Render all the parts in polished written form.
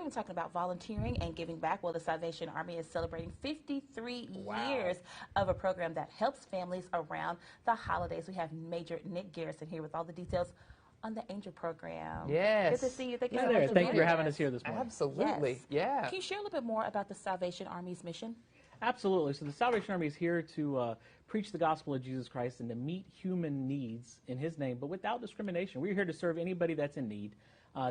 we've been talking about volunteering and giving back. Well, the Salvation Army is celebrating 53 years of a program that helps families around the holidays. We have Major Nick Garrison here with all the details on the Angel Program. Yes. Good to see you. Thank you so Hi there. much for Thank being you for here. having us here this morning. Absolutely. Yes. Yeah. Can you share a little bit more about the Salvation Army's mission? Absolutely. So the Salvation Army is here to preach the gospel of Jesus Christ and to meet human needs in His name, but without discrimination. We're here to serve anybody that's in need,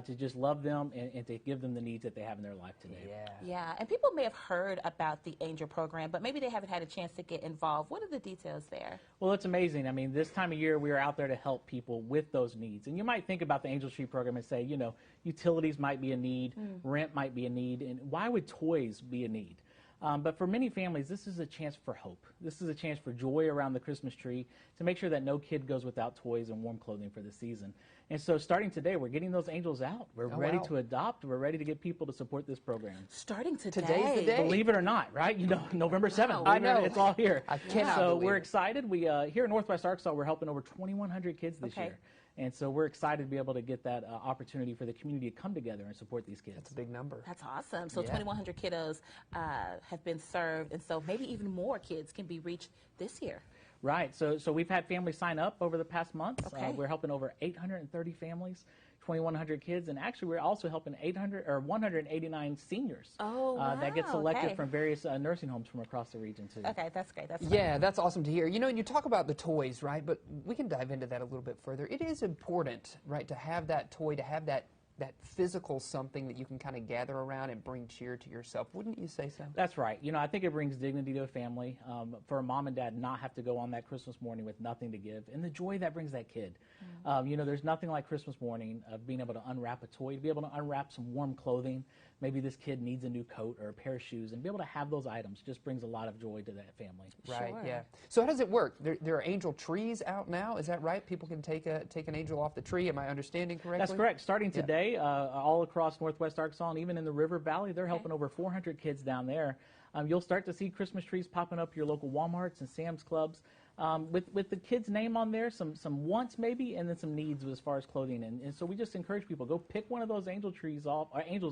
to just love them and to give them the needs that they have in their life today. Yeah. Yeah, and people may have heard about the Angel Program, but maybe they haven't had a chance to get involved. What are the details there? Well, it's amazing. I mean, this time of year, we are out there to help people with those needs. And you might think about the Angel Tree Program and say, you know, utilities might be a need, rent might be a need, and why would toys be a need? But for many families, this is a chance for hope. This is a chance for joy around the Christmas tree to make sure that no kid goes without toys and warm clothing for the season. And so starting today, we're getting those angels out. We're ready to adopt. We're ready to get people to support this program. Starting today. Today's the day. Believe it or not, right? You know, November 7th. I know. It's all here. I cannot So believe we're it. excited. We here in Northwest Arkansas, we're helping over 2,100 kids this year. And so we're excited to be able to get that opportunity for the community to come together and support these kids. That's a big number. That's awesome. So Yeah. 2,100 kiddos have been served, and so maybe even more kids can be reached this year. Right. So we've had families sign up over the past month. Okay. We're helping over 830 families, 2,100 kids, and actually we're also helping 189 seniors that get wow, selected okay. from various nursing homes from across the region too. Okay, that's great. That's Yeah, that's awesome to hear. You know, and you talk about the toys, right? But we can dive into that a little bit further. It is important, right, to have that toy, to have that physical something that you can kind of gather around and bring cheer to yourself. Wouldn't you say so? That's right. You know, I think it brings dignity to a family. For a mom and dad not have to go on that Christmas morning with nothing to give, and the joy that brings that kid. You know, there's nothing like Christmas morning of being able to unwrap a toy, to be able to unwrap some warm clothing. Maybe this kid needs a new coat or a pair of shoes, and be able to have those items just brings a lot of joy to that family. Right, Sure. yeah. So how does it work? There are angel trees out now, is that right? People can take an angel off the tree, am I understanding correctly? That's correct. Starting today, all across Northwest Arkansas and even in the River Valley, they're helping over 400 kids down there. You'll start to see Christmas trees popping up at your local Walmarts and Sam's Clubs. With the kid's name on there, some wants maybe, and then some needs as far as clothing. And so we just encourage people, go pick one of those angels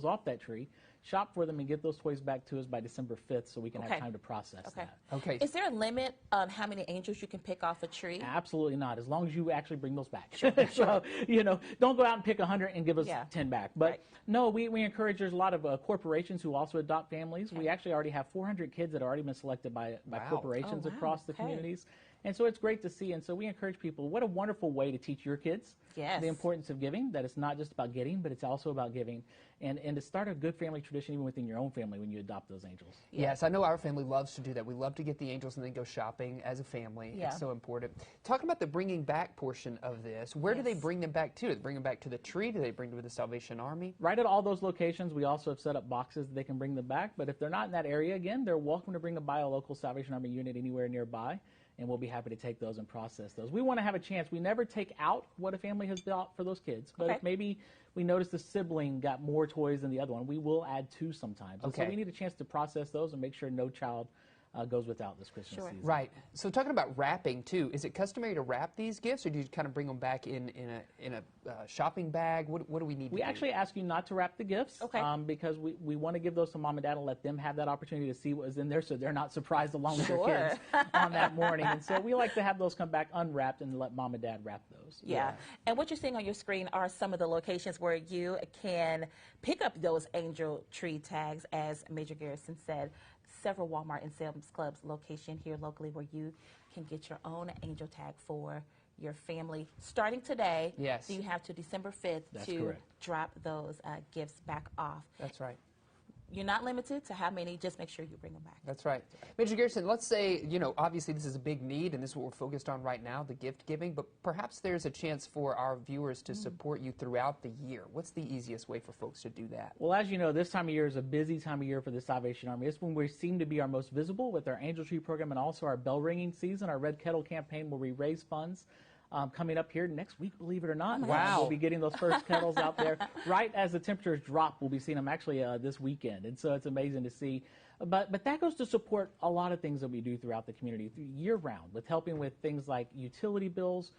off that tree, shop for them, and get those toys back to us by December 5th so we can have time to process that. Okay. Is there a limit on how many angels you can pick off a tree? Absolutely not, as long as you actually bring those back. So, you know, don't go out and pick 100 and give us 10 back. But no, we encourage, there's a lot of corporations who also adopt families. We actually already have 400 kids that have already been selected by corporations across the communities. And so it's great to see. And so we encourage people, what a wonderful way to teach your kids the importance of giving, that it's not just about getting, but it's also about giving. And to start a good family tradition even within your own family when you adopt those angels. Yes, I know our family loves to do that. We love to get the angels and then go shopping as a family. It's so important. Talking about the bringing back portion of this, where do they bring them back to? Do they bring them back to the tree? Do they bring them to the Salvation Army? Right at all those locations, we also have set up boxes that they can bring them back. But if they're not in that area, again, they're welcome to bring them by a local Salvation Army unit anywhere nearby. And we'll be happy to take those and process those. We want to have a chance. We never take out what a family has bought for those kids. But if maybe we notice the sibling got more toys than the other one, we will add two sometimes. And so we need a chance to process those and make sure no child goes without this Christmas season. Right. So talking about wrapping too, is it customary to wrap these gifts, or do you kind of bring them back in a shopping bag? What do we need to do? We actually ask you not to wrap the gifts because we want to give those to mom and dad and let them have that opportunity to see what was in there so they're not surprised along with their kids on that morning. And so we like to have those come back unwrapped and let mom and dad wrap those. Yeah. And what you're seeing on your screen are some of the locations where you can pick up those angel tree tags, as Major Garrison said. Several Walmart and Sam's Clubs location here locally where you can get your own angel tag for your family. Starting today, so you have to December 5th to drop those gifts back off. That's right. You're not limited to how many, just make sure you bring them back. That's right. Major Garrison, let's say, you know, obviously this is a big need and this is what we're focused on right now, the gift giving, but perhaps there's a chance for our viewers to support you throughout the year. What's the easiest way for folks to do that? Well, as you know, this time of year is a busy time of year for the Salvation Army. It's when we seem to be our most visible with our Angel Tree program and also our bell ringing season, our Red Kettle campaign where we raise funds. Coming up here next week, believe it or not. We'll be getting those first kettles out there. Right as the temperatures drop, we'll be seeing them actually this weekend. And so it's amazing to see. But that goes to support a lot of things that we do throughout the community year-round with helping with things like utility bills,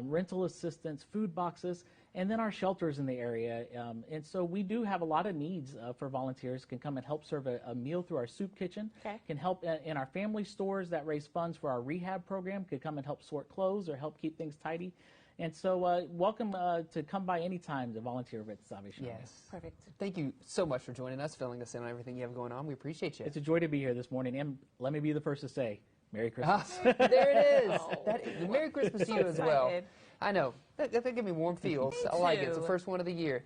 rental assistance, food boxes, and then our shelters in the area. And so we do have a lot of needs for volunteers. Can come and help serve a meal through our soup kitchen. Okay. Can help in our family stores that raise funds for our rehab program. Could come and help sort clothes or help keep things tidy. And so welcome to come by anytime to volunteer with Salvation Army. Yes. Perfect. Thank you so much for joining us, filling us in on everything you have going on. We appreciate you. It's a joy to be here this morning. And let me be the first to say, Merry Christmas. There it is. Oh. Merry Christmas to you as well. I know. That gave me warm feels. I like it. It's the first one of the year.